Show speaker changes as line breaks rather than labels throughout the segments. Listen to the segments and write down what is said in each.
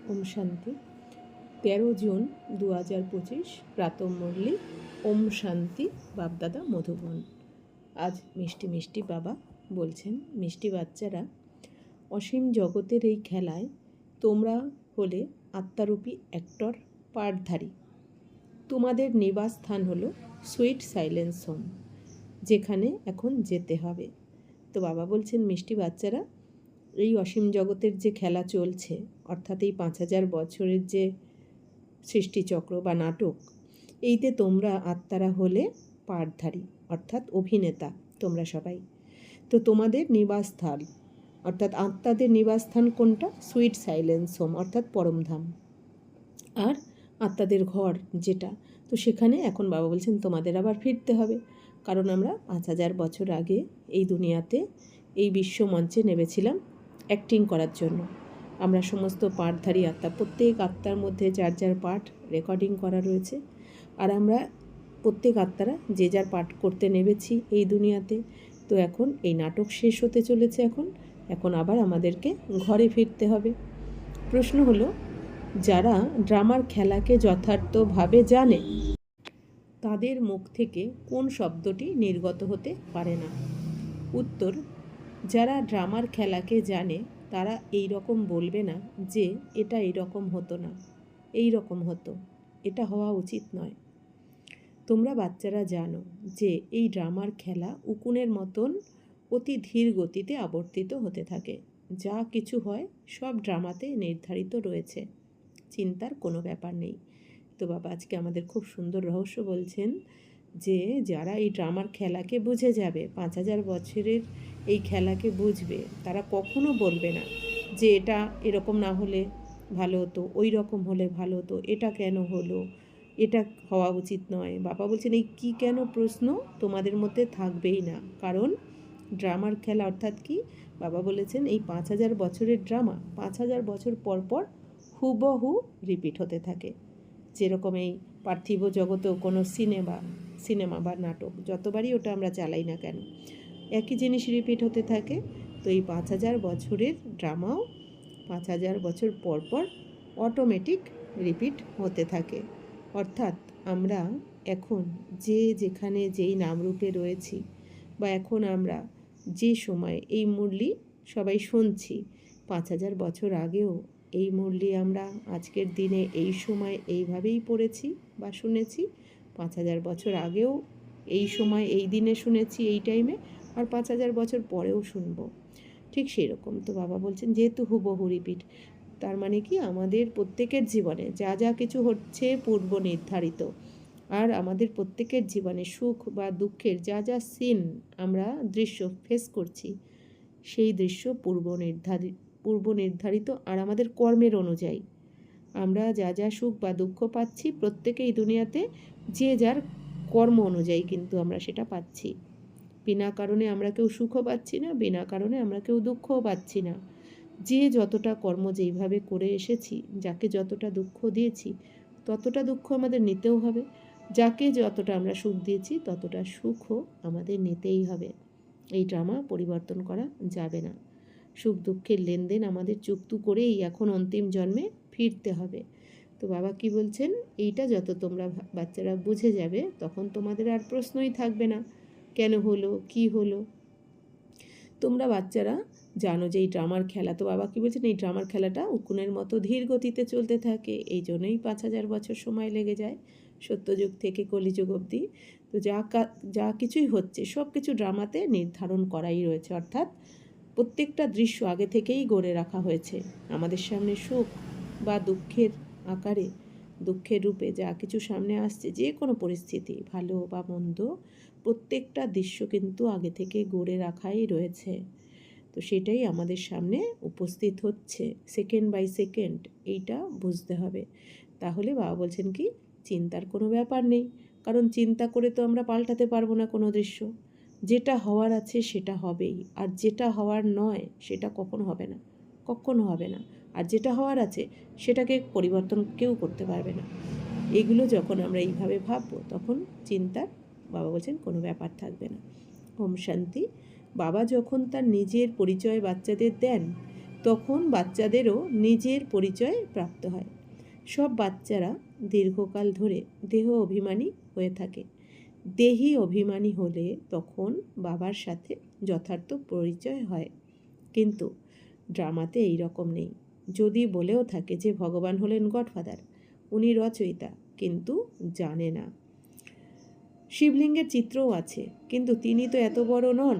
ওম শান্তি। 13 জুন 2025 প্রাতঃ মুরলি। ওম শান্তি। বাপদাদা মধুবন। আজ মিষ্টি মিষ্টি বাবা বলছেন, মিষ্টি বাচ্চারা, অসীম জগতের এই খেলায় তোমরা হলে আত্মারূপী অ্যাক্টর, পাঠধারী। তোমাদের নিবাস স্থান হলো সুইট সাইলেন্স হোম, যেখানে এখন যেতে হবে। তো বাবা বলছেন, মিষ্টি বাচ্চারা, এই অসীম জগতের যে খেলা চলছে, অর্থাৎ এই 5000 বছরের যে সৃষ্টিচক্র বা নাটক, এইতে তোমরা আত্মারা হলে পাঠধারী, অর্থাৎ অভিনেতা তোমরা সবাই। তো তোমাদের নিবাসস্থান, অর্থাৎ আত্মাদের নিবাসস্থান কোনটা? সুইট সাইলেন্স হোম, অর্থাৎ পরমধাম। আর আত্মাদের ঘর যেটা, তো সেখানে এখন বাবা বলছেন তোমাদের আবার ফিরতে হবে। কারণ আমরা 5000 বছর আগে এই দুনিয়াতে এই বিশ্ব মঞ্চে নেমেছিলাম অ্যাক্টিং করার জন্য। আমরা সমস্ত পাঠধারী আত্মা, প্রত্যেক আত্মার মধ্যে যার যার পাঠ রেকর্ডিং করা রয়েছে। আর আমরা প্রত্যেক আত্মারা যে যার পাঠ করতে নেমেছি এই দুনিয়াতে। তো এখন এই নাটক শেষ হতে চলেছে। এখন আবার আমাদেরকে ঘরে ফিরতে হবে। প্রশ্ন হলো, যারা ড্রামার খেলাকে যথার্থভাবে জানে তাদের মুখ থেকে কোন শব্দটি নির্গত হতে পারে না? উত্তর, যারা ড্রামার খেলাকে জানে তারা এই রকম বলবে না যে এটা এইরকম হতো না, এই রকম হতো, এটা হওয়া উচিত নয়। তোমরা বাচ্চারা জানো যে এই ড্রামার খেলা উকুনের মতন অতি ধীর গতিতে আবর্তিত হতে থাকে। যা কিছু হয় সব ড্রামাতে নির্ধারিত রয়েছে, চিন্তার কোনো ব্যাপার নেই। তো বাবা আজকে আমাদের খুব সুন্দর রহস্য বলছেন যে যারা এই ড্রামার খেলাকে বুঝে যাবে, 5000 বছরের এই খেলাকে বুঝবে, তারা কখনো বলবে না যে এটা এরকম না হলে ভালো হতো, ওই রকম হলে ভালো হতো, এটা কেন হলো, এটা হওয়া উচিত নয়। বাবা বলছেন এই কি কেন প্রশ্ন তোমাদের মধ্যে থাকবেই না। কারণ ড্রামার খেলা অর্থাৎ কি? বাবা বলেছেন এই 5000 বছরের ড্রামা 5000 বছর পর পর হুবহু রিপিট হতে থাকে। যেরকম এই পার্থিব জগতেও কোনো সিনেমা বা নাটক যতবারই ওটা আমরা চালাই না কেন, একই জিনিস রিপিট হতে থাকে। তো এই 5000 বছরের ড্রামাও 5000 বছর পর পর অটোমেটিক রিপিট হতে থাকে। অর্থাৎ আমরা এখন যে যেখানে যেই নামরূপে রয়েছি, বা এখন আমরা যে সময় এই মুরলি সবাই শুনছি, 5000 বছর আগেও এই মুরলি আমরা আজকের দিনে এই সময় এইভাবেই পড়েছি বা শুনেছি। 5000 বছর আগেও এই সময় এই দিনে শুনেছি এই টাইমে, আর 5000 বছর পরেও শুনব ঠিক সেই রকম। তো বাবা বলছেন যেহেতু হুবহু রিপিট, তার মানে কি আমাদের প্রত্যেকের জীবনে যা যা কিছু হচ্ছে পূর্ব নির্ধারিত। আর আমাদের প্রত্যেকের জীবনে সুখ বা দুঃখের যা যা সিন আমরা দৃশ্য ফেস করছি, সেই দৃশ্য পূর্ব নির্ধারিত। আর আমাদের কর্মের অনুযায়ী আমরা যা যা সুখ বা দুঃখ পাচ্ছি, প্রত্যেকেই দুনিয়াতে যে যার কর্ম অনুযায়ী কিন্তু আমরা সেটা পাচ্ছি। বিনা কারণে আমরা কেউ সুখও পাচ্ছি না, বিনা কারণে আমরা কেউ দুঃখও পাচ্ছি না। যে যতটা কর্ম যেইভাবে করে এসেছি, যাকে যতটা দুঃখ দিয়েছি ততটা দুঃখ আমাদের নিতেও হবে। যাকে যতটা আমরা সুখ দিয়েছি ততটা সুখও আমাদের নিতেই হবে। এই ড্রামা পরিবর্তন করা যাবে না। সুখ দুঃখের লেনদেন আমাদের চুক্তি করেই এখন অন্তিম জন্মে ফিরতে হবে। তো বাবা কি বলছেন, এইটা যত তোমরা বাচ্চারা বুঝে যাবে, তখন তোমাদের আর প্রশ্নই থাকবে না কেন হলো, কি হলো। তোমরা বাচ্চারা জানো যে এই ড্রামার খেলা, তো বাবা কি বলছেন, এই ড্রামার খেলাটা উকুনের মতো ধীর গতিতে চলতে থাকে। এই জন্যই 5000 বছর সময় লেগে যায়, সত্যযুগ থেকে কলিযুগ অবধি। তো যা কিছুই হচ্ছে সব কিছু ড্রামাতে নির্ধারণ করাই রয়েছে। অর্থাৎ প্রত্যেকটা দৃশ্য আগে থেকেই গড়ে রাখা হয়েছে। আমাদের সামনে সুখ বা দুঃখের আকারে, দুঃখের রূপে যা কিছু সামনে আসছে, যে কোনো পরিস্থিতি ভালো বা মন্দ, প্রত্যেকটা দৃশ্য কিন্তু আগে থেকে গড়ে রাখাই রয়েছে। তো সেটাই আমাদের সামনে উপস্থিত হচ্ছে সেকেন্ড বাই সেকেন্ড, এইটা বুঝতে হবে। তাহলে বাবা বলছেন কি, চিন্তার কোনো ব্যাপার নেই। কারণ চিন্তা করে তো আমরা পাল্টাতে পারবো না কোনো দৃশ্য। যেটা হওয়ার আছে সেটা হবেই, আর যেটা হওয়ার নয় সেটা কখনো হবে না, কখনো হবে না। আর যেটা হওয়ার আছে সেটাকে পরিবর্তন কেউ করতে পারবে না। এগুলো যখন আমরা এইভাবে ভাববো, তখন চিন্তার, বাবা বলছেন, কোনো ব্যাপার থাকবে না। ওম শান্তি। বাবা যখন তার নিজের পরিচয় বাচ্চাদের দেন, তখন বাচ্চাদেরও নিজের পরিচয় প্রাপ্ত হয়। সব বাচ্চারা দীর্ঘকাল ধরে দেহ অভিমানী হয়ে থাকে। দেহি অভিমানী হলে তখন বাবার সাথে যথার্থ পরিচয় হয়। কিন্তু ড্রামাতে এই রকম নেই। যদি বলেও থাকে যে ভগবান হলেন গডফাদার, উনি রচয়িতা, কিন্তু জানে না। শিবলিঙ্গের চিত্রও আছে, কিন্তু তিনি তো এত বড় নন।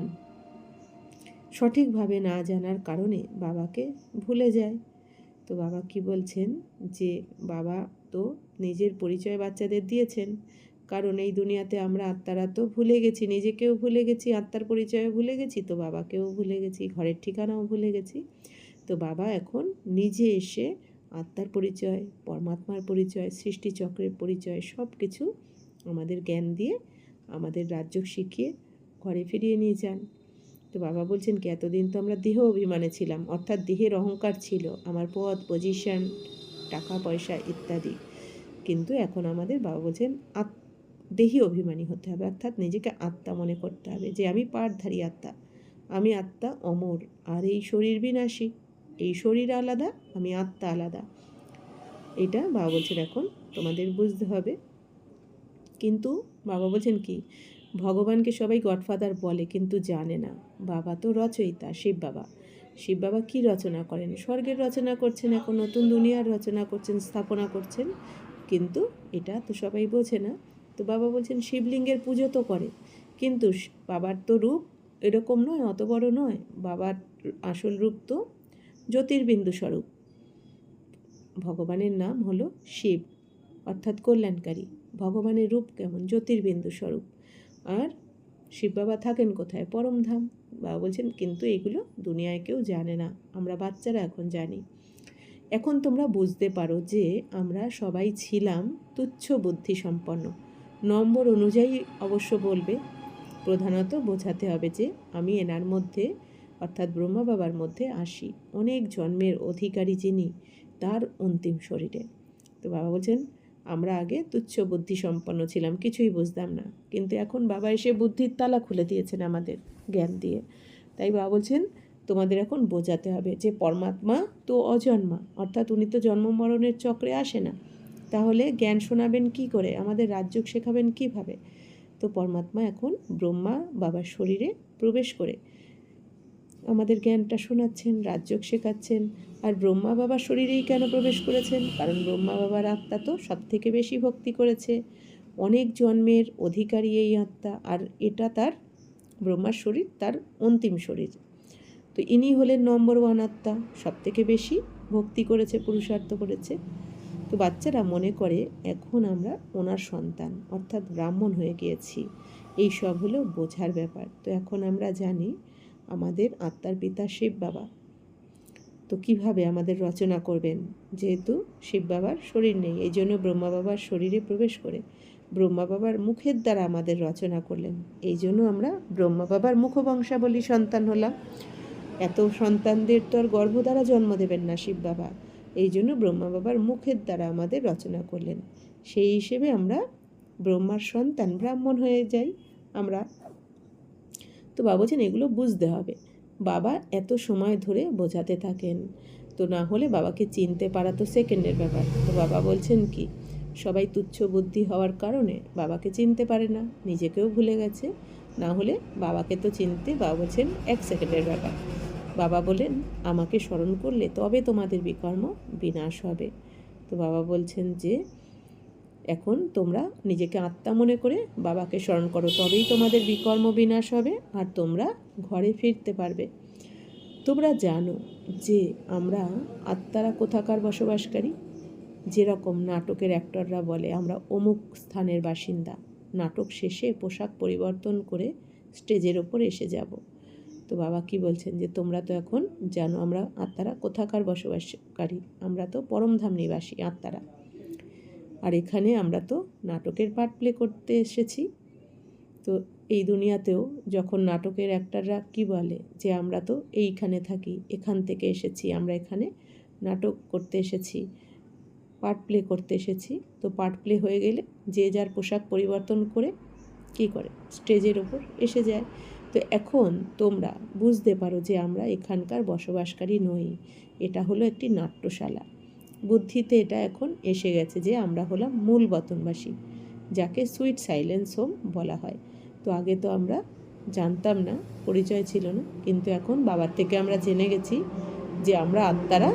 সঠিকভাবে না জানার কারণে বাবাকে ভুলে যায়। তো বাবা কি বলছেন যে বাবা তো নিজের পরিচয় বাচ্চাদের দিয়েছেন, কারণ এই দুনিয়াতে আমরা আত্মারা তো ভুলে গেছি, নিজেকেও ভুলে গেছি, আত্মার পরিচয়ও ভুলে গেছি, তো বাবাকেও ভুলে গেছি, ঘরের ঠিকানাও ভুলে গেছি। তো বাবা এখন নিজে এসে আত্মার পরিচয়, পরমাত্মার পরিচয়, সৃষ্টিচক্রের পরিচয় সব কিছু আমাদের জ্ঞান দিয়ে, আমাদের রাজ্য শিখিয়ে ঘরে ফিরিয়ে নিয়ে যান। তো বাবা বলছেন কি, এতদিন তো আমরা দেহ অভিমানে ছিলাম, অর্থাৎ দেহের অহংকার ছিল, আমার পদ, পজিশন, টাকা পয়সা ইত্যাদি। কিন্তু এখন আমাদের বাবা বলছেন দেহি অভিমানী হতে হবে, অর্থাৎ নিজেকে আত্মা মনে করতে হবে যে আমি পাঠধারী আত্মা, আমি আত্মা অমর, আর এই শরীর বিনাশী, এই শরীর আলাদা, আমি আত্মা আলাদা। এটা বাবা বলছেন এখন তোমাদের বুঝতে হবে। কিন্তু বাবা বলছেন কি, ভগবানকে সবাই গডফাদার বলে কিন্তু জানে না। বাবা তো রচয়িতা, শিব বাবা। শিব বাবা কী রচনা করেন? স্বর্গের রচনা করছেন, এখন নতুন দুনিয়ার রচনা করছেন, স্থাপনা করছেন, কিন্তু এটা তো সবাই বোঝে না। তো বাবা বলছেন শিবলিঙ্গের পুজো তো করে, কিন্তু বাবার তো রূপ এরকম নয়, অত বড় নয়। বাবার আসল রূপ তো জ্যোতির্বিন্দু স্বরূপ। ভগবানের নাম হলো শিব, অর্থাৎ কল্যাণকারী। ভগবানের রূপ কেমন? জ্যোতির্বিন্দু স্বরূপ। আর শিব বাবা থাকেন কোথায়? পরমধাম। বাবা বলছেন কিন্তু এগুলো দুনিয়ায় কেউ জানে না, আমরা বাচ্চারা এখন জানি। এখন তোমরা বুঝতে পারো যে আমরা সবাই ছিলাম তুচ্ছ বুদ্ধি সম্পন্ন। নম্বর অনুযায়ী অবশ্য বলবে, প্রধানত বোঝাতে হবে যে আমি এনার মধ্যে, অর্থাৎ ব্রহ্মা বাবার মধ্যে আসি, অনেক জন্মের অধিকারী যিনি, তার অন্তিম শরীরে। তো বাবা বলছেন আমরা আগে তুচ্ছ বুদ্ধি সম্পন্ন ছিলাম, কিছুই বুঝতাম না, কিন্তু এখন বাবা এসে বুদ্ধির তালা খুলে দিয়েছেন আমাদের জ্ঞান দিয়ে। তাই বাবা বলছেন তোমাদের এখন বোঝাতে হবে যে পরমাত্মা তো অজন্মা, অর্থাৎ উনি তো জন্ম মরণের চক্রে আসে না, তাহলে জ্ঞান শোনাবেন কি করে, আমাদের রাজযোগ শেখাবেন কিভাবে? তো পরমাত্মা এখন ব্রহ্মা বাবার শরীরে প্রবেশ করে আমাদের জ্ঞানটা শোনাচ্ছেন, রাজযোগ শেখাচ্ছেন। আর ব্রহ্মা বাবার শরীরেই কেন প্রবেশ করেছেন? কারণ ব্রহ্মা বাবার আত্মা তো সব থেকে বেশি ভক্তি করেছে, অনেক জন্মের অধিকারী এই আত্মা, আর এটা তার ব্রহ্মার শরীর, তার অন্তিম শরীর। তো ইনি হলেন নম্বর ওয়ান আত্মা, সব থেকে বেশি ভক্তি করেছে, পুরুষার্থ করেছে। তো বাচ্চারা মনে করে এখন আমরা ওনার সন্তান, অর্থাৎ ব্রাহ্মণ হয়ে গিয়েছি। এই সব হলো বোঝার ব্যাপার। তো এখন আমরা জানি আমাদের আত্মার পিতা শিব বাবা। তো কিভাবে আমাদের রচনা করবেন? যেহেতু শিব বাবার শরীর নেই, এই জন্য ব্রহ্মা বাবার শরীরে প্রবেশ করে ব্রহ্মা বাবার মুখের দ্বারা আমাদের রচনা করলেন। এই জন্য আমরা ব্রহ্মা বাবার মুখবংশাবলী সন্তান হলাম। এত সন্তানদের তো আর গর্ভ দ্বারা জন্ম দেবেন না শিব বাবা, এই জন্য ব্রহ্মা বাবার মুখের দ্বারা আমাদের রচনা করলেন। সেই হিসেবে আমরা ব্রহ্মার সন্তান, ব্রাহ্মণ হয়ে যাই আমরা। তো বাবা বলছেন এগুলো বুঝতে হবে। বাবা এত সময় ধরে বোঝাতে থাকেন, তো না হলে বাবাকে চিনতে পারা তো সেকেন্ডের ব্যাপার। তো বাবা বলছেন কি, সবাই তুচ্ছ বুদ্ধি হওয়ার কারণে বাবাকে চিনতে পারে না, নিজেকেও ভুলে গেছে। না হলে বাবাকে তো চিনতে, বাবা বলছেন 1 সেকেন্ডের ব্যাপার। বাবা বলেন আমাকে স্মরণ করলে তবে তোমাদের বিকর্ম বিনাশ হবে। তো বাবা বলছেন যে এখন তোমরা নিজেকে আত্মা মনে করে বাবাকে স্মরণ করো, তবেই তোমাদের বিকর্ম বিনাশ হবে, আর তোমরা ঘরে ফিরতে পারবে। তোমরা জানো যে আমরা আত্মারা কোথাকার বসবাসকারী? যেরকম নাটকের অ্যাক্টররা বলে আমরা অমুক স্থানের বাসিন্দা, নাটক শেষে পোশাক পরিবর্তন করে স্টেজের ওপর এসে যাব। তো বাবা কি বলছেন যে তোমরা তো এখন জানো আমরা আত্মারা কোথাকার বসবাসকারী, আমরা তো পরমধাম নিবাসী আত্মারা। আর এখানে আমরা তো নাটকের পার্ট প্লে করতে এসেছি। তো এই দুনিয়াতেও যখন নাটকের অ্যাক্টররা কি বলে যে আমরা তো এইখানে থাকি, এখান থেকে এসেছি, আমরা এখানে নাটক করতে এসেছি, পার্ট প্লে করতে এসেছি। তো পার্ট প্লে হয়ে গেলে যে যার পোশাক পরিবর্তন করে কি করে স্টেজের ওপর এসে যায়। তো এখন তোমরা বুঝতে পারো যে আমরা এখানকার বসবাসকারী নই, এটা হলো একটি নাট্যশালা। বুদ্ধিতে এটা এখন এসে গেছে যে আমরা হলাম মূল বতনবাসী, যাকে সুইট সাইলেন্স হোম বলা হয়। তো আগে তো আমরা জানতাম না, পরিচয় ছিল না, কিন্তু এখন বাবার থেকে আমরা জেনে গেছি যে আমরা আত্মারা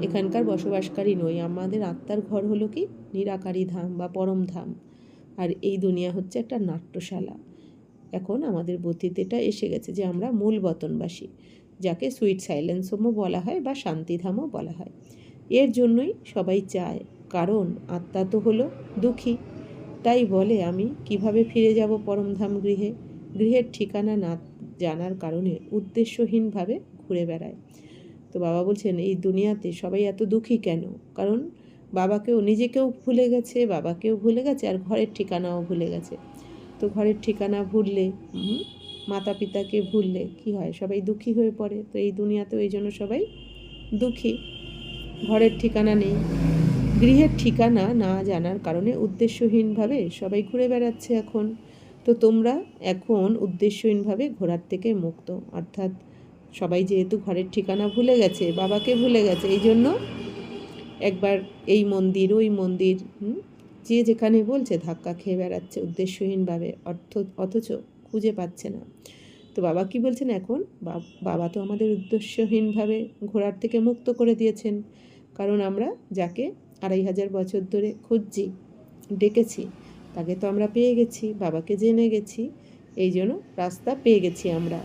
এখানকার বসবাসকারী নই। আমাদের আত্মার ঘর হলো কি নিরাকারী ধাম বা পরম ধাম, আর এই দুনিয়া হচ্ছে একটা নাট্যশালা। এখন আমাদের বুদ্ধিতে এটা এসে গেছে যে আমরা মূল বতনবাসী, যাকে সুইট সাইলেন্স হোমও বলা হয় বা শান্তিধামও বলা হয়। এর জন্যই সবাই চায়, কারণ আত্মা তো হলো দুঃখী, তাই বলে আমি কিভাবে ফিরে যাব পরমধাম গৃহে। গৃহের ঠিকানা না জানার কারণে উদ্দেশ্যহীনভাবে ঘুরে বেড়ায়। তো বাবা বলছেন এই দুনিয়াতে সবাই এত দুঃখী কেন? কারণ নিজেকেও ভুলে গেছে, বাবাকেও ভুলে গেছে, আর ঘরের ঠিকানাও ভুলে গেছে। তো ঘরের ঠিকানা ভুললে, মাতা পিতাকে ভুললে কি হয়? সবাই দুঃখী হয়ে পড়ে। তো এই দুনিয়াতেও এই জন্য সবাই দুঃখী, ঘরের ঠিকানা নেই। গৃহের ঠিকানা না জানার কারণে উদ্দেশ্যহীনভাবে সবাই ঘুরে বেড়াচ্ছে এখন। তো তোমরা এখন উদ্দেশ্যহীনভাবে ঘোরার থেকে মুক্ত, অর্থাৎ সবাই যেহেতু ঘরের ঠিকানা ভুলে গেছে, বাবাকে ভুলে গেছে, এই জন্য একবার এই মন্দির ওই মন্দির যে যেখানে বলছে ধাক্কা খেয়ে বেড়াচ্ছে উদ্দেশ্যহীনভাবে, অথচ খুঁজে পাচ্ছে না। তো বাবা কি বলছেন এখন? বাবা তো আমাদের উদ্দেশ্যহীনভাবে ঘোরার থেকে মুক্ত করে দিয়েছেন, কারণ আমরা যাকে 2500 বছর ধরে খুঁজছি, ডেকেছি, তাকে তো আমরা পেয়ে গেছি, বাবাকে জেনে গেছি, এই জন্য রাস্তা পেয়ে গেছি আমরা।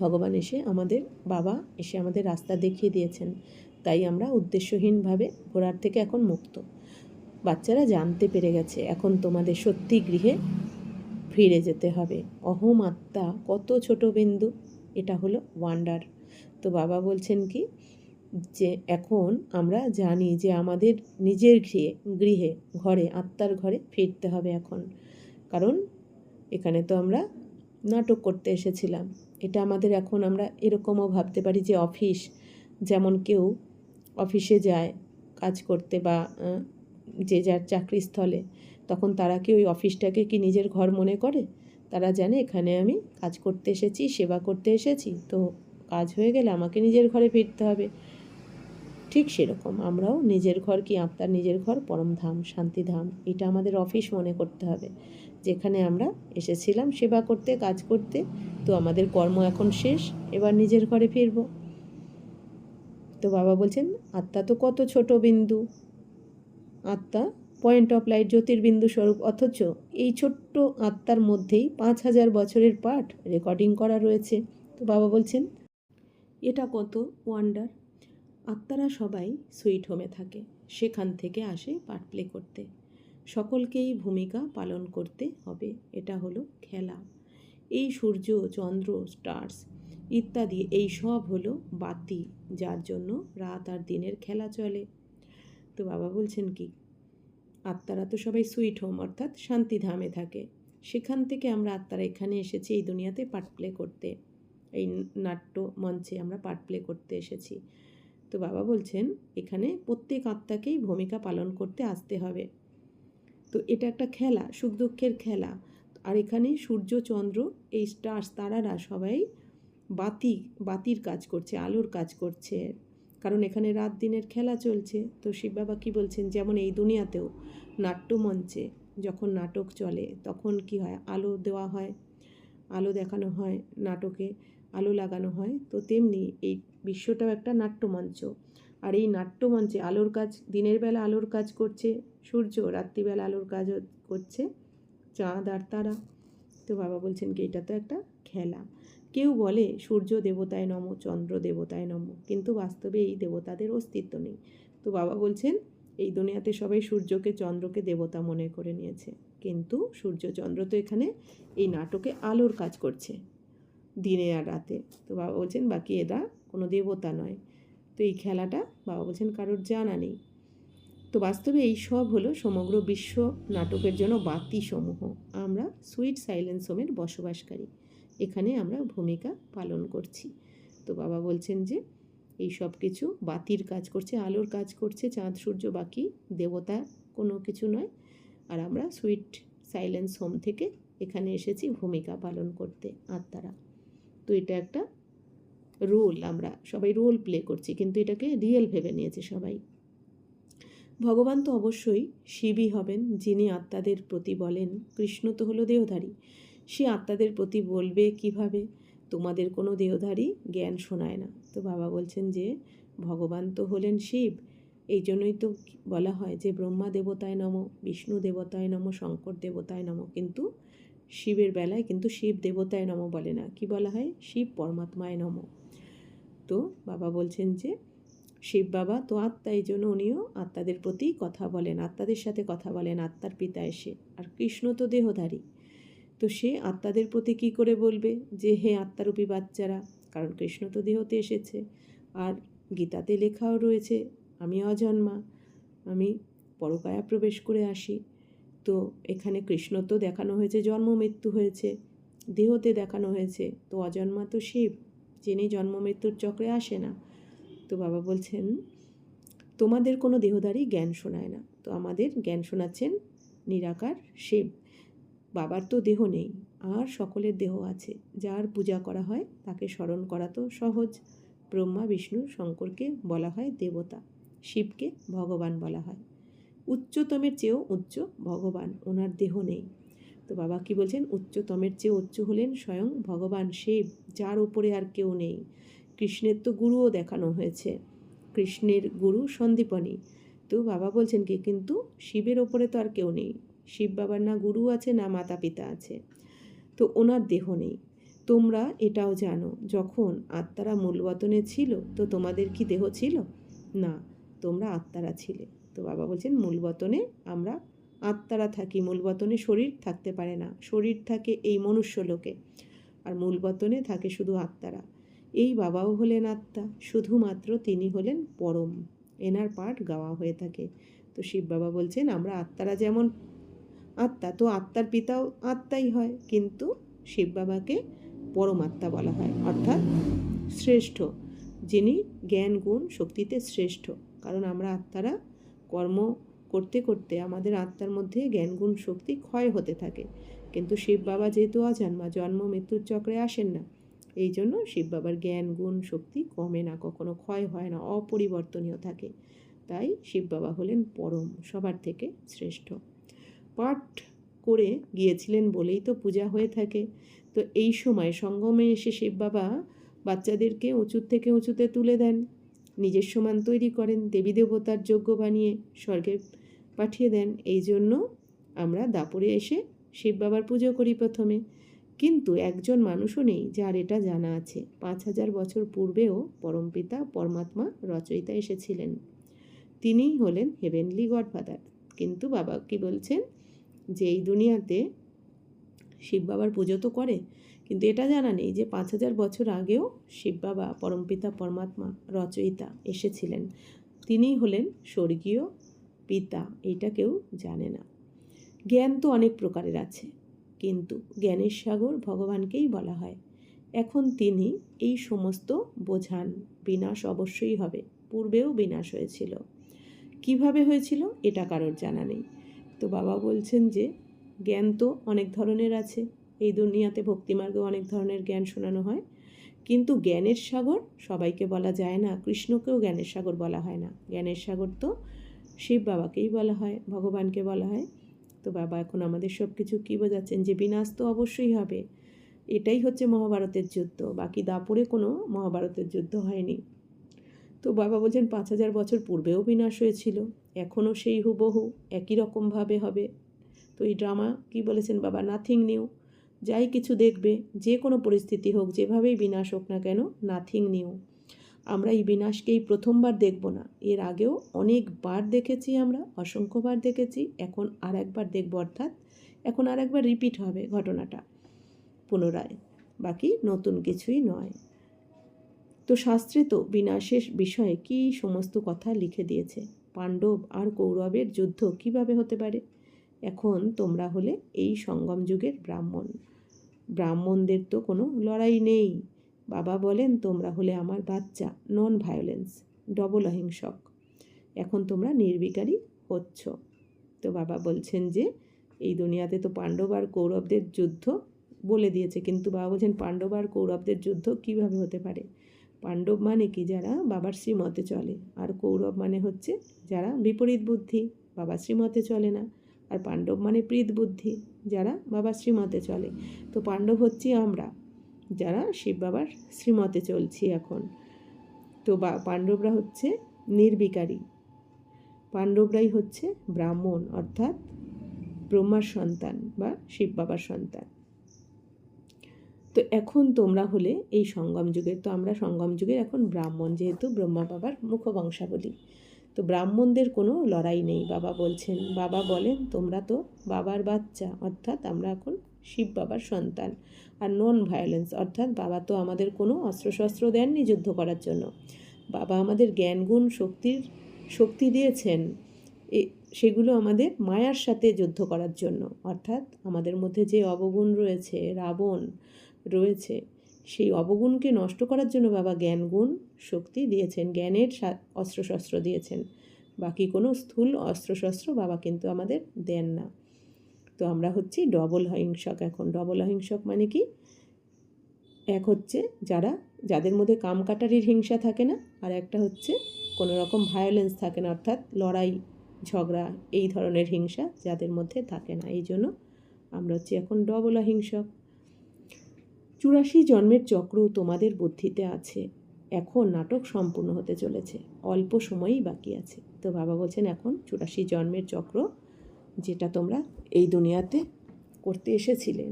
ভগবান এসে বাবা এসে আমাদের রাস্তা দেখিয়ে দিয়েছেন, তাই আমরা উদ্দেশ্যহীনভাবে ঘোরার থেকে এখন মুক্ত। বাচ্চারা জানতে পেরে গেছে এখন তোমাদের সত্যি গৃহে ফিরে যেতে হবে। অহম আত্মা কত ছোট বিন্দু, এটা হলো ওয়ান্ডার। তো বাবা বলছেন কি, যে এখন আমরা জানি যে আমাদের নিজের গৃহে ঘরে আত্মার ঘরে ফিরতে হবে এখন, কারণ এখানে তো আমরা নাটক করতে এসেছিলাম। এটা আমাদের এখন আমরা এরকমও ভাবতে পারি যে অফিস, যেমন কেউ অফিসে যায় কাজ করতে বা যে যার চাকরিস্থলে, তখন তারা কি ওই অফিসটাকে কি নিজের ঘর মনে করে? তারা জানে এখানে আমি কাজ করতে এসেছি, সেবা করতে এসেছি, তো কাজ হয়ে গেলে আমাকে নিজের ঘরে ফিরতে হবে। ঠিক সেরকম আমরাও নিজের ঘর কি আত্মার নিজের ঘর পরমধাম শান্তিধাম, এটা আমাদের অফিস মনে করতে হবে, যেখানে আমরা এসেছিলাম সেবা করতে, কাজ করতে। তো আমাদের কর্ম এখন শেষ, এবার নিজের ঘরে ফিরব। তো বাবা বলছেন আত্মা তো কত ছোট বিন্দু, আত্মা পয়েন্ট অফ লাইট জ্যোতির্বিন্দু স্বরূপ, অথচ এই ছোট্ট আত্মার মধ্যেই 5000 বছরের পাঠ রেকর্ডিং করা রয়েছে। তো বাবা বলছেন এটা কত ওয়ান্ডার। আত্মারা সবাই সুইট হোমে থাকে, সেখান থেকে আসে পার্ট প্লে করতে। সকলকেই ভূমিকা পালন করতে হবে, এটা হলো খেলা। এই সূর্য, চন্দ্র, স্টার্স ইত্যাদি এই সব হলো বাতি, যার জন্য রাত আর দিনের খেলা চলে। তো বাবা বলছেন কি, আত্মারা তো সবাই সুইট হোম অর্থাৎ শান্তিধামে থাকে, সেখান থেকে আমরা আত্মারা এখানে এসেছি এই দুনিয়াতে পার্ট প্লে করতে, এই নাট্য মঞ্চে আমরা পার্ট প্লে করতে এসেছি। তো বাবা বলছেন এখানে প্রত্যেক আত্মাকেই ভূমিকা পালন করতে আসতে হবে। তো এটা একটা খেলা, সুখ দুঃখের খেলা। আর এখানে সূর্য, চন্দ্র, এই স্টার্স তারারা সবাই বাতির কাজ করছে, আলোর কাজ করছে, কারণ এখানে রাত দিনের খেলা চলছে। তো শিব বাবা কী বলছেন, যেমন এই দুনিয়াতেও নাট্যমঞ্চে যখন নাটক চলে তখন কি হয়, আলো দেওয়া হয়, আলো দেখানো হয়, নাটকে আলো লাগানো হয়। তো তেমনি এই বিশ্বটাও একটা নাট্যমঞ্চ, আর এই নাট্যমঞ্চে আলোর কাজ, দিনের বেলা আলোর কাজ করছে সূর্য, রাত্রিবেলা আলোর কাজ করছে চাঁদ আর তারা। তো বাবা বলছেন কি এটা তো একটা খেলা। কেউ বলে সূর্য দেবতায় নম, চন্দ্র দেবতায় নম, কিন্তু বাস্তবে এই দেবতাদের অস্তিত্ব নেই। তো বাবা বলছেন এই দুনিয়াতে সবাই সূর্যকে, চন্দ্রকে দেবতা মনে করে নিয়েছে, কিন্তু সূর্য, চন্দ্র তো এখানে এই নাটকে আলোর কাজ করছে দিনে আর রাতে। তো বাবা বলছেন বাকি এরা কোনো দেবতা নয়। তো এই খেলাটা বাবা বলছেন কারোর জানা নেই। তো বাস্তবে এই সব হলো সমগ্র বিশ্ব নাটকের জন্য বাতি সমূহ। আমরা সুইট সাইলেন্স হোমের বসবাসকারী, এখানে আমরা ভূমিকা পালন করছি। তো বাবা বলছেন যে এই সব কিছু বাতির কাজ করছে, আলোর কাজ করছে চাঁদ সূর্য, বাকি দেবতা কোনো কিছু নয়। আর আমরা সুইট সাইলেন্স হোম থেকে এখানে এসেছি ভূমিকা পালন করতে আত্মারা। তো এটা একটা রোল, আমরা সবাই রোল প্লে করছি, কিন্তু এটাকে রিয়েল ভেবে নিয়েছে সবাই। ভগবান তো অবশ্যই শিবই হবেন, যিনি আত্মাদের প্রতি বলেন। কৃষ্ণ তো হলো দেহধারী, সে আত্মাদের প্রতি বলবে কিভাবে? তোমাদের কোনো দেহধারী জ্ঞান শোনায় না। তো বাবা বলছেন যে ভগবান তো হলেন শিব, এই জন্যই তো বলা হয় যে ব্রহ্মা দেবতায় নম, বিষ্ণু দেবতায় নম, শঙ্কর দেবতায় নম। কিন্তু শিবের বেলায় কিন্তু শিব দেবতায় নম বলে না, কি বলা হয়? শিব পরমাত্মায় নম। তো বাবা বলছেন যে শিব বাবা তো আত্মা, এই জন্য উনিও আত্মাদের প্রতি কথা বলেন, আত্মাদের সাথে কথা বলেন, আত্মার পিতা এসে। আর কৃষ্ণ তো দেহধারী, তো সে আত্মাদের প্রতি কী করে বলবে যে হে আত্মারূপী বাচ্চারা? কারণ কৃষ্ণ তো দেহতে এসেছে। আর গীতাতে লেখাও রয়েছে আমি অজন্মা, আমি পরকায়া প্রবেশ করে আসি। তো এখানে কৃষ্ণ তো দেখানো হয়েছে জন্ম মৃত্যু হয়েছে, দেহতে দেখানো হয়েছে। তো অজন্মা তো শিব, যিনি জন্ম মৃত্যুর চক্রে আসে না। তো বাবা বলছেন তোমাদের কোনো দেহধারী জ্ঞান শোনায় না। তো আমাদের জ্ঞান শোনাচ্ছেন নিরাকার শিব। বাবার তো দেহ নেই, আর সকলের দেহ আছে। যার পূজা করা হয় তাকে স্মরণ করা তো সহজ। ব্রহ্মা বিষ্ণু শঙ্করকে বলা হয় দেবতা, শিবকে ভগবান বলা হয়। উচ্চতমের চেয়েও উচ্চ ভগবান, ওনার দেহ নেই। তো বাবা কি বলছেন? উচ্চতমের চেয়ে উচ্চ হলেন স্বয়ং ভগবান শিব, যার উপরে আর কেউ নেই। কৃষ্ণের তো গুরুও দেখানো হয়েছে, কৃষ্ণের গুরু সন্দীপনী। তো বাবা বলছেন কি, কিন্তু শিবের ওপরে তো আর কেউ নেই। শিব বাবার না গুরু আছে না মাতা পিতা আছে, তো ওনার দেহ নেই। তোমরা এটাও জানো, যখন আত্মারা মূলবতনে ছিল তো তোমাদের কি দেহ ছিল? না, তোমরা আত্মারা ছিলে। তো বাবা বলছেন মূলবতনে আমরা আত্মারা থাকি, মূলবতনে শরীর থাকতে পারে না। শরীর থাকে এই মনুষ্য লোকে, আর মূলবতনে থাকে শুধু আত্মারা। এই বাবাও হলেন আত্মা, শুধুমাত্র তিনি হলেন পরম, এনার পাঠ গাওয়া হয়ে থাকে। তো শিব বাবা বলছেন আমরা আত্মারা যেমন আত্মা, তো আত্মার পিতাও আত্মাই হয়, কিন্তু শিব বাবাকে পরমাত্মা বলা হয়, অর্থাৎ শ্রেষ্ঠ, যিনি জ্ঞান গুণ শক্তিতে শ্রেষ্ঠ। কারণ আমরা আত্মারা কর্ম করতে করতে আমাদের আত্মার মধ্যে জ্ঞান গুণ শক্তি ক্ষয় হতে থাকে, কিন্তু শিব বাবা যেহেতু অজন্মা, জন্ম মৃত্যুর চক্রে আসেন না, এই জন্য শিব বাবার জ্ঞান গুণ শক্তি কমে না, কখনো ক্ষয় হয় না, অপরিবর্তনীয় থাকে। তাই শিব বাবা হলেন পরম, সবার থেকে শ্রেষ্ঠ। পাঠ করে গিয়েছিলেন বলেই তো পূজা হয়ে থাকে। তো এই সময় সঙ্গমে এসে শিব বাবা বাচ্চাদেরকে উঁচুর থেকে উঁচুতে তুলে দেন, নিজের সমান তৈরি করেন, দেবী দেবতার যোগ্য বানিয়ে স্বর্গে পাঠিয়ে দেন। এই জন্য আমরা দাপুরে এসে শিব বাবার পুজো করি প্রথমে। কিন্তু একজন মানুষও নেই যার এটা জানা আছে 5000 বছর পূর্বেও পরমপিতা পরমাত্মা রচয়িতা এসেছিলেন, তিনিই হলেন হেভেনলি গডফাদার। কিন্তু বাবা কি বলছেন যে এই দুনিয়াতে শিব বাবার পুজো তো করে, কিন্তু এটা জানা নেই যে 5000 বছর আগেও শিব বাবা পরমপিতা পরমাত্মা রচয়িতা এসেছিলেন, তিনিই হলেন স্বর্গীয় পিতা। এইটা কেউ জানে না। জ্ঞান তো অনেক প্রকারের আছে, কিন্তু জ্ঞানের সাগর ভগবানকেই বলা হয়। এখন তিনি এই সমস্ত বোঝান, বিনাশ অবশ্যই হবে, পূর্বেও বিনাশ হয়েছিল। কিভাবে হয়েছিল এটা কারোর জানা নেই। তো বাবা বলছেন যে জ্ঞান তো অনেক ধরনের আছে, এই দুনিয়াতে ভক্তিমার্গেও অনেক ধরনের জ্ঞান শোনানো হয়, কিন্তু জ্ঞানের সাগর সবাইকে বলা যায় না, কৃষ্ণকেও জ্ঞানের সাগর বলা হয় না। জ্ঞানের সাগর তো শিব বাবাকেই বলা হয়, ভগবানকে বলা হয়। তো বাবা এখন আমাদের সব কিছু কী বোঝাচ্ছেন যে বিনাশ তো অবশ্যই হবে, এটাই হচ্ছে মহাভারতের যুদ্ধ, বাকি দাপুরে কোনো মহাভারতের যুদ্ধ হয়নি। তো বাবা বলছেন 5000 বছর পূর্বেও বিনাশ হয়েছিল, এখনও সেই হুবহু একই রকমভাবে হবে। তো এই ড্রামা কি বলেছেন বাবা, নাথিং নিউ। যাই কিছু দেখবে, যে কোনো পরিস্থিতি হোক, যেভাবেই বিনাশ হোক না কেন, নাথিং নিউ। আমরা এই বিনাশকেই প্রথমবার দেখব না, এর আগেও অনেকবার দেখেছি, আমরা অসংখ্যবার দেখেছি, এখন আর একবার দেখব, অর্থাৎ এখন আর একবার রিপিট হবে ঘটনাটা পুনরায়, বাকি নতুন কিছুই নয়। তো শাস্ত্রে তো বিনাশের বিষয়ে কি সমস্ত কথা লিখে দিয়েছে। পাণ্ডব আর কৌরবের যুদ্ধ কিভাবে হতে পারে? এখন তোমরা হলে এই সঙ্গম যুগের ব্রাহ্মণ, ব্রাহ্মণদের তো কোনো লড়াই নেই। বাবা বলেন তোমরা হলে আমার বাচ্চা, নন ভায়োলেন্স, ডবল অহিংসক। এখন তোমরা নির্বিকারী হচ্ছ। তো বাবা বলছেন যে এই দুনিয়াতে তো পাণ্ডব আর কৌরবদের যুদ্ধ বলে দিয়েছে, কিন্তু বাবা বলছেন পাণ্ডব আর কৌরবদের যুদ্ধ কীভাবে হতে পারে। পাণ্ডব মানে কি, যারা বাবার শ্রীমতে চলে, আর কৌরব মানে হচ্ছে যারা বিপরীত বুদ্ধি, বাবার শ্রীমতে চলে না। আর পাণ্ডব মানে প্রীত বুদ্ধি, যারা বাবার শ্রীমতে চলে। তো পাণ্ডব হচ্ছি আমরা, যারা শিব বাবার শ্রীমতে চলছি এখন। তো পাণ্ডবরা হচ্ছে নির্বিকারী, পাণ্ডবরাই হচ্ছে ব্রাহ্মণ, অর্থাৎ ব্রহ্মার সন্তান বা শিব বাবার সন্তান। তো এখন তোমরা হলে এই সঙ্গম যুগের, তো আমরা সঙ্গম যুগের এখন ব্রাহ্মণ, যেহেতু ব্রহ্মা বাবার মুখবংশাবলী। তো ব্রাহ্মণদের কোনো লড়াই নেই, বাবা বলছেন। বাবা বলেন তোমরা তো বাবার বাচ্চা, অর্থাৎ আমরা এখন শিব বাবার সন্তান। আর নন ভায়োলেন্স, অর্থাৎ বাবা তো আমাদের কোনো অস্ত্রশস্ত্র দেননি যুদ্ধ করার জন্য। বাবা আমাদের জ্ঞানগুণ শক্তি দিয়েছেন, সেগুলো আমাদের মায়ার সাথে যুদ্ধ করার জন্য। অর্থাৎ আমাদের মধ্যে যে অবগুণ রয়েছে, রাবণ রয়েছে, সেই অবগুণকে নষ্ট করার জন্য বাবা জ্ঞানগুণ শক্তি দিয়েছেন, জ্ঞানের অস্ত্রশস্ত্র দিয়েছেন। বাকি কোনো স্থূল অস্ত্রশস্ত্র বাবা কিন্তু আমাদের দেন না। তো আমরা হচ্ছি ডবল অহিংসক এখন। ডবল অহিংসক মানে কি, এক হচ্ছে যাদের মধ্যে কামকাটারির হিংসা থাকে না, আর একটা হচ্ছে কোনো রকম ভায়োলেন্স থাকে না, অর্থাৎ লড়াই ঝগড়া এই ধরনের হিংসা যাদের মধ্যে থাকে না। এই জন্য আমরা হচ্ছি এখন ডবল অহিংসক। 84 জন্মের চক্র তোমাদের বুদ্ধিতে আছে, এখন নাটক সম্পূর্ণ হতে চলেছে, অল্প সময়ই বাকি আছে। তো বাবা বলছেন এখন 84 জন্মের চক্র, যেটা তোমরা এই দুনিয়াতে করতে এসেছিলে,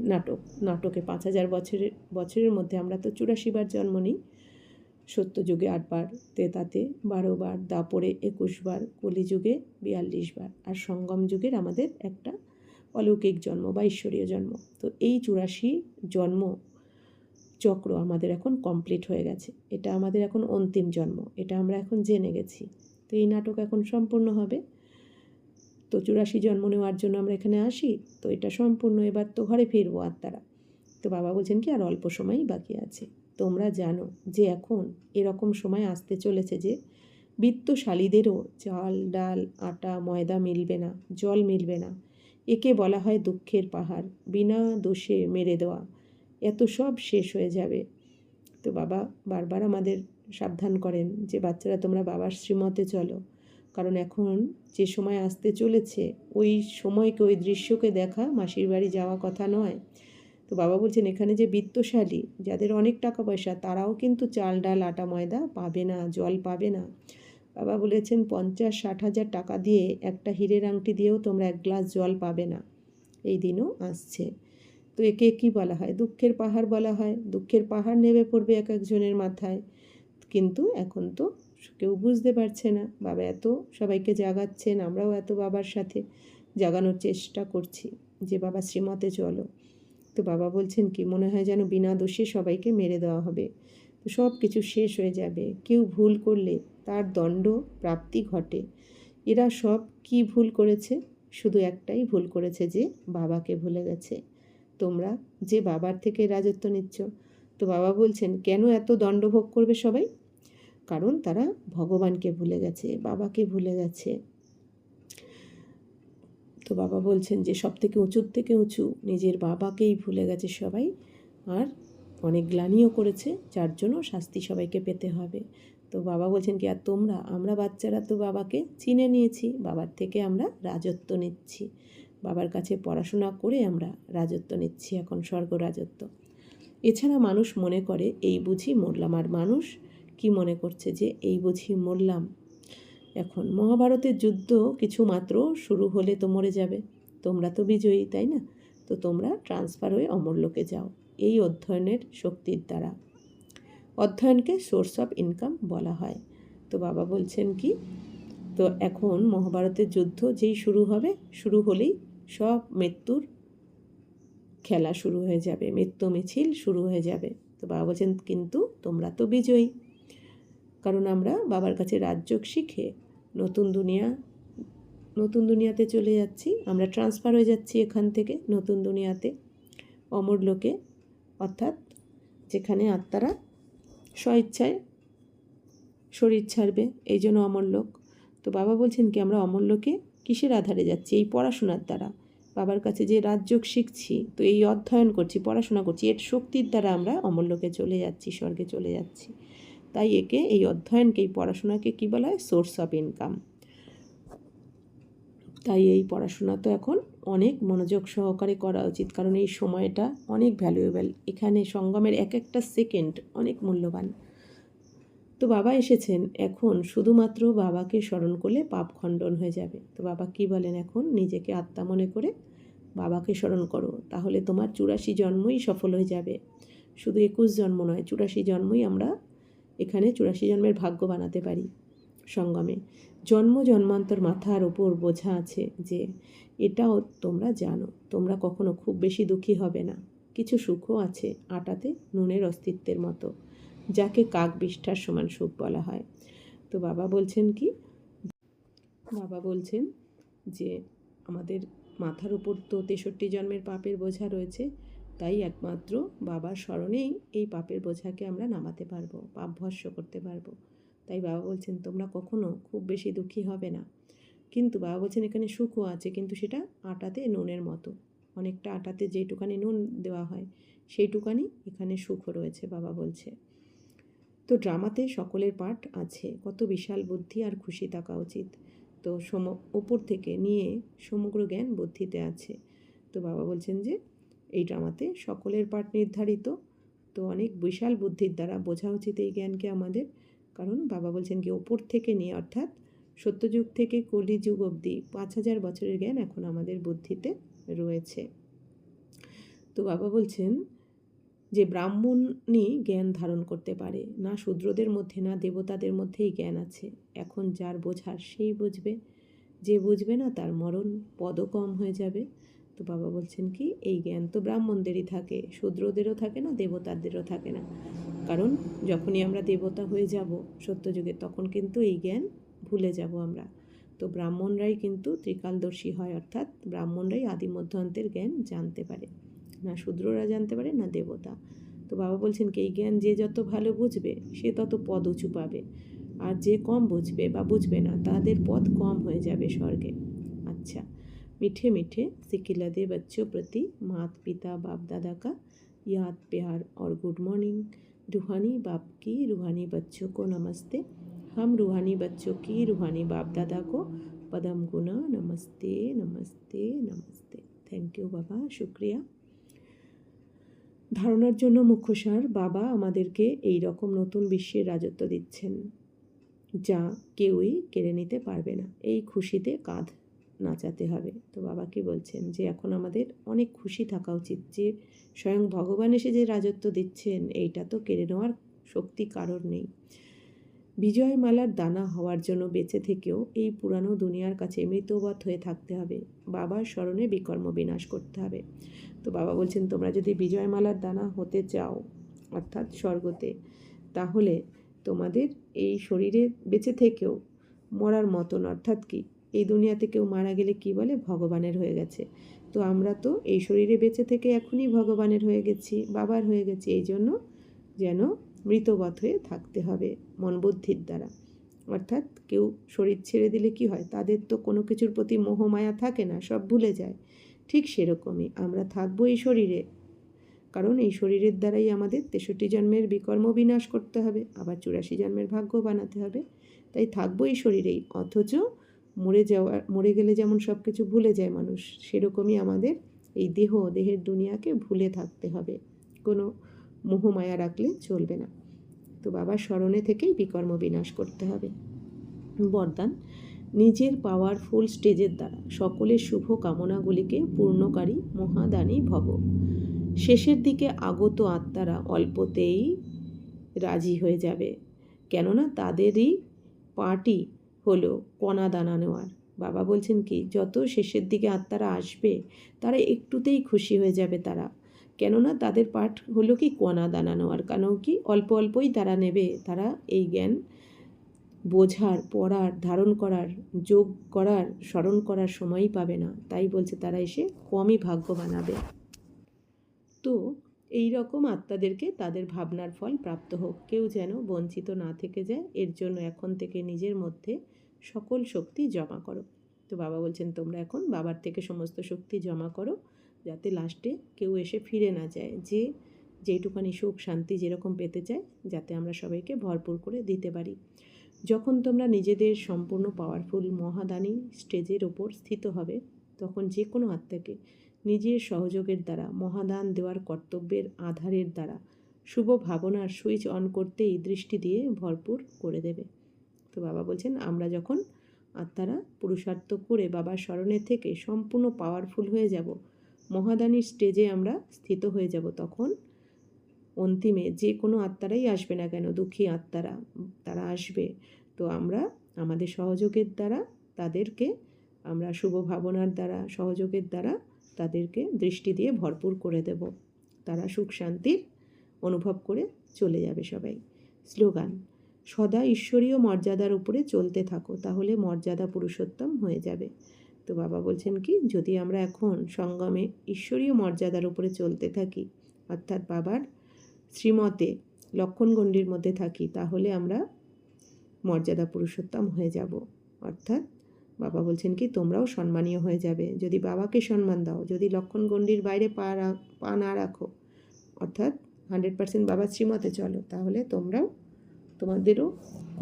নাটকে 5000 বছরের মধ্যে আমরা তো 84 বার জন্ম নিই। সত্যযুগে 8 বার, তেতাতে 12 বার, দাপরে 21 বার, কলিযুগে 42 বার, আর সঙ্গম যুগের আমাদের একটা অলৌকিক জন্ম বা ঈশ্বরীয় জন্ম। তো এই 84 জন্ম চক্র আমাদের এখন কমপ্লিট হয়ে গেছে, এটা আমাদের এখন অন্তিম জন্ম, এটা আমরা এখন জেনে গেছি। তো এই নাটক এখন সম্পূর্ণ হবে। তো 84 জন্ম নেওয়ার জন্য আমরা এখানে আসি, তো এটা সম্পূর্ণ, এবার তো ঘরে ফিরবো আত্মারা। তো বাবা বলছেন কি আর অল্প সময়ই বাকি আছে। তোমরা জানো যে এখন এরকম সময় আসতে চলেছে যে বিত্তশালীদেরও চাল ডাল আটা ময়দা মিলবে না, জল মিলবে না। একে বলা হয় দুঃখের পাহাড়, বিনা দোষে মেরে দেওয়া। এত সব শেষ হয়ে যাবে। তো বাবা বারবার আমাদের সাবধান করেন যে বাচ্চারা তোমরা বাবার শ্রীমতে চলো, কারণ এখন যে সময় আসতে চলেছে ওই সময়কে, ওই দৃশ্যকে দেখা মাসির বাড়ি যাওয়া কথা নয়। তো বাবা বলছেন এখানে যে বিত্তশালী, যাদের অনেক টাকা পয়সা, তারাও কিন্তু চাল ডাল আটা ময়দা পাবে না, জল পাবে না। বাবা বলেছেন 50-60 হাজার টাকা দিয়ে একটা হীরের আংটি দিয়েও তোমরা এক গ্লাস জল পাবে না। এই দিনও আসছে। তো একে কী বলা হয়, দুঃখের পাহাড় বলা হয়। দুঃখের পাহাড় নেমে পড়বে এক একজনের মাথায়, কিন্তু এখন তো কেউ বুঝতে পারছে না। বাবা এত সবাইকে জাগাচ্ছেন, আমরাও এত বাবার সাথে জাগানোর চেষ্টা করছি যে বাবা শ্রীমতে চলো। তো বাবা বলছেন কি, মনে হয় যেন বিনা দোষে সবাইকে মেরে দেওয়া হবে, তো সব কিছু শেষ হয়ে যাবে। কেউ ভুল করলে তার দণ্ড প্রাপ্তি ঘটে। এরা সব কি ভুল করেছে, শুধু একটাই ভুল করেছে, যে বাবাকে ভুলে গেছে। তোমরা যে বাবার থেকে রাজত্ব নিচ্ছ। তো বাবা বলছেন কেন এত দণ্ড ভোগ করবে সবাই, কারণ তারা ভগবানকে ভুলে গেছে, বাবাকে ভুলে গেছে। তো বাবা বলছেন যে সব থেকে উঁচুর থেকে উঁচু নিজের বাবাকেই ভুলে গেছে সবাই, আর অনেক গ্লানিও করেছে, যার জন্য শাস্তি সবাইকে পেতে হবে। তো বাবা বলছেন কি, আর আমরা বাচ্চারা তো বাবাকে চিনে নিয়েছি, বাবার থেকে আমরা রাজত্ব নিচ্ছি, বাবার কাছে পড়াশোনা করে আমরা রাজত্ব নিচ্ছি এখন, স্বর্গ রাজত্ব। এছাড়া মানুষ মনে করে এই বুঝি মরলাম, আর মানুষ কি মনে করছে যে এই বুঝি মরলাম। এখন মহাভারতের যুদ্ধ কিছু মাত্র শুরু হলে তো মরে যাবে, তোমরা তো বিজয়ী, তাই না? তো তোমরা ট্রান্সফার হয়ে অমরলোকে যাও এই অধ্যয়নের শক্তির দ্বারা। অধ্যয়নকে সোর্স অফ ইনকাম বলা হয়। তো বাবা বলছেন কি, তো এখন মহাভারতের যুদ্ধ যেই শুরু হবে, শুরু হলেই সব মৃত্যুর খেলা শুরু হয়ে যাবে, মৃত্যু মিছিল শুরু হয়ে যাবে। তো বাবা বলছেন কিন্তু তোমরা তো বিজয়ী, কারণ আমরা বাবার কাছে রাজযোগ শিখে নতুন দুনিয়াতে চলে যাচ্ছি, আমরা ট্রান্সফার হয়ে যাচ্ছি এখান থেকে নতুন দুনিয়াতে, অমরলোকে, অর্থাৎ যেখানে আত্মারা স্বইচ্ছায় শরীর ছাড়বে, এই জন্য অমরলোক। তো বাবা বলছেন কি, আমরা অমরলোকে কিসের আধারে যাচ্ছি, এই পড়াশোনার দ্বারা। বাবার কাছে যে রাজযোগ শিখছি, তো এই অধ্যয়ন করছি, পড়াশোনা করছি, এর শক্তির দ্বারা আমরা অমরলোকে চলে যাচ্ছি, স্বর্গে চলে যাচ্ছি। তাই একে, এই অধ্যয়নকে, এই পড়াশোনাকে কী বলা হয়? Source of income. তাই এই পড়াশোনা তো এখন অনেক মনোযোগ সহকারে করা উচিত, কারণ এই সময়টা অনেক ভ্যালুয়েবল। এখানে সঙ্গমের এক একটা সেকেন্ড অনেক মূল্যবান। তো বাবা এসেছেন, এখন শুধুমাত্র বাবাকে স্মরণ করলে পাপ খণ্ডন হয়ে যাবে। তো বাবা কি বলেন? এখন নিজেকে আত্মা মনে করে বাবাকে স্মরণ করো, তাহলে তোমার 84 জন্মই সফল হয়ে যাবে। শুধু 21 জন্ম নয়, 84 জন্মই আমরা এখানে 84 জন্মের ভাগ্য বানাতে পারি সঙ্গমে। জন্ম জন্মান্তর মাথার ওপর বোঝা আছে, যে এটাও তোমরা জানো। তোমরা কখনো খুব বেশি দুঃখী হবে না। কিছু সুখও আছে আটাতে নুনের অস্তিত্বের মতো, যাকে কাক বিষ্ঠার সমান সুখ বলা হয়। তো বাবা বলছেন কি? বাবা বলছেন যে আমাদের মাথার উপর তো 63 জন্মের পাপের বোঝা রয়েছে, তাই একমাত্র বাবার স্মরণেই এই পাপের বোঝাকে আমরা নামাতে পারবো, পাপ ভস্য করতে পারবো। তাই বাবা বলছেন তোমরা কখনো খুব বেশি দুঃখী হবে না। কিন্তু বাবা বলছেন এখানে সুখও আছে, কিন্তু সেটা আটাতে নুনের মতো। অনেকটা আটাতে যেটুকানি নুন দেওয়া হয়, সেইটুকানি এখানে সুখও রয়েছে, বাবা বলছে। তো ড্রামাতে সকলের পাঠ আছে, কত বিশাল বুদ্ধি আর খুশি থাকা উচিত। তো ওপর থেকে নিয়ে সমগ্র জ্ঞান বুদ্ধিতে আছে। তো বাবা বলছেন যে এই ড্রামাতে সকলের পাঠ নির্ধারিত, তো অনেক বিশাল বুদ্ধির দ্বারা বোঝা উচিত এই জ্ঞানকে আমাদের। কারণ বাবা বলছেন কি, ওপর থেকে নিয়ে, অর্থাৎ সত্যযুগ থেকে কলিযুগ অবধি 5000 বছরের জ্ঞান এখন আমাদের বুদ্ধিতে রয়েছে। তো বাবা বলছেন যে ব্রাহ্মণই জ্ঞান ধারণ করতে পারে না, শূদ্রদের মধ্যে না দেবতাদের মধ্যেই জ্ঞান আছে। এখন যার বোঝার সেই বুঝবে, যে বুঝবে না তার মরণ পদও কম হয়ে যাবে। তো বাবা বলছেন কি, এই জ্ঞান তো ব্রাহ্মণদেরই থাকে, শূদ্রদেরও থাকে না, দেবতাদেরও থাকে না। কারণ যখনই আমরা দেবতা হয়ে যাব সত্যযুগে, তখন কিন্তু এই জ্ঞান ভুলে যাব আমরা। তো ব্রাহ্মণরাই কিন্তু ত্রিকালদর্শী হয়, অর্থাৎ ব্রাহ্মণরাই আদি মধ্যান্তের জ্ঞান জানতে পারে, না শূদ্ররা জানতে পারে, না দেবতা। তো বাবা বলছেন কি, এই জ্ঞান যে যত ভালো বুঝবে সে তত পদ উঁচু পাবে, আর যে কম বুঝবে বা বুঝবে না তাদের পদ কম হয়ে যাবে স্বর্গে। अच्छा, मीठे मीठे सिकिलदे बच्चों प्रति माता पिता बाप दादा का याद प्यार और गुड मॉर्निंग। रूहानी बाप की रूहानी बच्चों को नमस्ते। हम रूहानी बच्चों की रूहानी बाप दादा को पदम गुना नमस्ते नमस्ते नमस्ते। थैंक यू बाबा, शुक्रिया। ধারণার জন্য মুখ্য সার, বাবা আমাদেরকে এই রকম নতুন বিশ্বের রাজত্ব দিচ্ছেন, যা কেউই কেড়ে নিতে পারবে না। এই খুশিতে কাঁধ নাচাতে হবে। তো বাবা কি বলছেন, যে এখন আমাদের অনেক খুশি থাকা উচিত, যে স্বয়ং ভগবান এসে যে রাজত্ব দিচ্ছেন, এইটা তো কেড়ে নেওয়ার শক্তি কারোর নেই। বিজয়মালার দানা হওয়ার জন্য বেঁচে থেকেও এই পুরানো দুনিয়ার কাছে মৃতবৎ হয়ে থাকতে হবে। বাবার স্মরণে বিকর্ম বিনাশ করতে হবে। তো বাবা বলছেন তোমরা যদি বিজয়মালার দানা হতে চাও, অর্থাৎ স্বর্গতে, তাহলে তোমাদের এই শরীরে বেঁচে থেকেও মরার মতন, অর্থাৎ কি, এই দুনিয়াতে কেউ মারা গেলে কি বলে, ভগবানের হয়ে গেছে। তো আমরা তো এই শরীরে বেঁচে থেকে এখনই ভগবানের হয়ে গেছি, বাবার হয়ে গেছি। এই জন্য যেন মৃতবৎ হয়ে থাকতে হবে মন বুদ্ধির দ্বারা। অর্থাৎ কেউ শরীর ছেড়ে দিলে কি হয়, তাদের তো কোনো কিছুর প্রতি মোহমায়া থাকে না, সব ভুলে যায়। ঠিক সেরকমই আমরা থাকবো এই শরীরে, কারণ এই শরীরের দ্বারাই আমাদের 63 জন্মের বিকর্ম বিনাশ করতে হবে, আবার 84 জন্মের ভাগ্য বানাতে হবে। তাই থাকবো এই শরীরেই, অথচ মরে গেলে যেমন সব কিছু ভুলে যায় মানুষ, সেরকমই আমাদের এই দেহের দুনিয়াকে ভুলে থাকতে হবে, কোনো মোহমায়া রাখলে চলবে না। তো বাবার স্মরণে থেকেই বিকর্ম বিনাশ করতে হবে। বরদান, নিজের পাওয়ারফুল স্টেজের দ্বারা সকলের শুভ কামনাগুলিকে পূর্ণকারী মহাদানী ভব। শেষের দিকে আগত আত্মারা অল্পতেই রাজি হয়ে যাবে, কেননা তাদেরই পার্টি হলো কণা দানা নেওয়ার। বাবা বলছেন কি, যত শেষের দিকে আত্মারা আসবে তারা একটুতেই খুশি হয়ে যাবে তারা, কেননা তাদের পাঠ হলো কি কণা দানা নেওয়ার। কেন কি, অল্প অল্পই তারা নেবে, তারা এই জ্ঞান বোঝার, পড়ার, ধারণ করার, যোগ করার, স্মরণ করার সময়ই পাবে না। তাই বলছে তারা এসে কমই ভাগ্য বানাবে। তো এই রকম আত্মাদেরকে তাদের ভাবনার ফল প্রাপ্ত হোক, কেউ যেন বঞ্চিত না থেকে যায়। এর জন্য এখন থেকে নিজের মধ্যে সকল শক্তি জমা করো। তো বাবা বলছেন তোমরা এখন বাবার থেকে সমস্ত শক্তি জমা করো, যাতে লাস্টে কেউ এসে ফিরে না যায়, যে যেইটুখানি সুখ শান্তি যেরকম পেতে চায় যাতে আমরা সবাইকে ভরপুর করে দিতে পারি। যখন তোমরা নিজেদের সম্পূর্ণ পাওয়ারফুল মহাদানী স্টেজের ওপর স্থিত হবে, তখন যে কোনো আত্মাকে নিজের সহযোগের দ্বারা মহাদান দেওয়ার কর্তব্যের আধারের দ্বারা শুভ ভাবনার সুইচ অন করতেই দৃষ্টি দিয়ে ভরপুর করে দেবে। তো বাবা বলছেন আমরা যখন আত্মারা পুরুষার্থ করে বাবার স্মরণে থেকে সম্পূর্ণ পাওয়ারফুল হয়ে যাব, মহাদানীর স্টেজে আমরা স্থিত হয়ে যাব, তখন অন্তিমে যে কোনো আত্মারাই আসবে না কেন, দুঃখী আত্মারা তারা আসবে, তো আমরা আমাদের সহযোগের দ্বারা তাদেরকে আমরা শুভ ভাবনার দ্বারা সহযোগের দ্বারা তাদেরকে দৃষ্টি দিয়ে ভরপুর করে দেব, তারা সুখ শান্তির অনুভব করে চলে যাবে সবাই। স্লোগান: সদা ঈশ্বরীয় মর্যাদার উপরে চলতে থাকো, তাহলে মর্যাদা পুরুষোত্তম হয়ে যাবে। তো বাবা বলছেন কি, যদি আমরা এখন সঙ্গমে ঈশ্বরীয় মর্যাদার উপরে চলতে থাকি, অর্থাৎ বাবার শ্রীমতে লক্ষণগণ্ডির মধ্যে থাকি, তাহলে আমরা মর্যাদা পুরুষোত্তম হয়ে যাব। অর্থাৎ বাবা বলছেন কি তোমরাও সম্মানীয় হয়ে যাবে যদি বাবাকে সম্মান দাও, যদি লক্ষণগণ্ডির বাইরে পা না রাখো, অর্থাৎ 100% বাবার শ্রীমতে চলো, তাহলে তোমাদেরও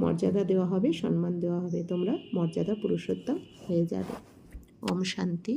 মর্যাদা দেওয়া হবে, সম্মান দেওয়া হবে, তোমরা মর্যাদা পুরুষোত্তম হয়ে যাবে। ওম শান্তি।